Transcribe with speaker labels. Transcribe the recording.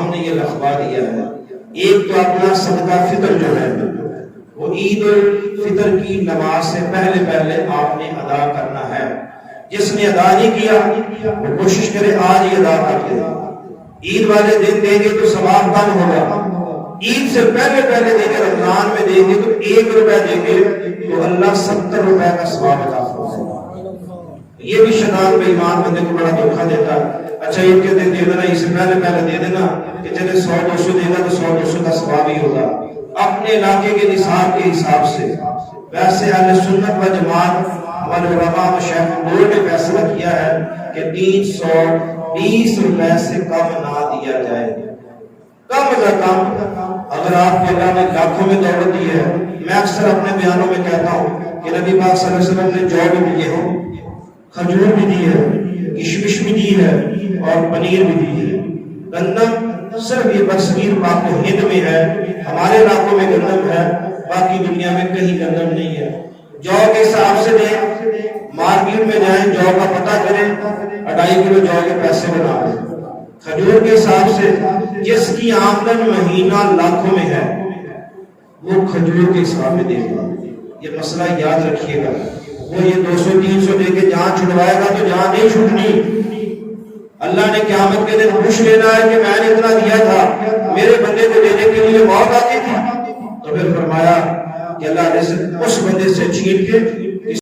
Speaker 1: نے یہ لقبہ دیا ہے۔ ایک تو اپنا صدقہ فطر جو ہے وہ عید الفطر کی نماز سے پہلے آپ نے ادا کرنا ہے۔ جس نے ادا نہیں کیا وہ کوشش کرے آج ہی ادا کر دے۔ عید والے دن دیں گے تو ثواب کم ہوگا، عید سے پہلے دیں گے، رمضان میں دیں گے تو 1 روپے دیں گے تو اللہ 70 روپے کا ثواب عطا فرمائے گا۔ یہ بھی شیطان بے ایمان بندے کو بڑا دھوکہ دیتا ہے۔ اچھا عید کے دن دے دینا، اس سے پہلے دے دینا کہ چلے 100-200 دے گا تو 100-200 کا ثواب ہی ہوگا، اپنے علاقے کے نصاب کے حساب سے۔ ویسے اہل سنت و جماعت ہمارے علماء مشائخ بورڈ نے فیصلہ کیا ہے کہ 320 روپے سے کم نہ دیا جائے، کم از کم۔ اگر آپ کے اللہ نے لاکھوں میں دولت دی ہے، میں اکثر اپنے بیانوں میں کہتا ہوں کہ نبی پاک صلی اللہ علیہ وسلم نے جو بھی دیے ہوں، کھجور بھی دی ہے، کشمش بھی دی ہے اور پنیر بھی دی ہے۔ گندم صرف یہ برصغیر پاک و ہند میں ہے، ہمارے علاقوں میں گندم ہے، باقی دنیا میں کہیں گندم نہیں ہے۔ جو کے حساب سے دیں، مارکیٹ میں جائیں، جو کا پتہ کریں، 2.5 کلو جو کے پیسے بنا دیں۔ کھجور کے حساب سے جس کی آمدن مہینہ لاکھوں میں ہے وہ کھجور کے حساب میں دے گا۔ یہ مسئلہ یاد رکھیے گا۔ وہ یہ 200-300 دے کے جان چھڑوائے گا تو جان نہیں چھوٹنی۔ اللہ نے قیامت کے دن پوچھ لینا ہے کہ میں نے اتنا دیا تھا، میرے بندے کو دینے کے لیے موت آتی تھی؟ تو پھر فرمایا کہ اللہ رزق اس بندے سے چھین کے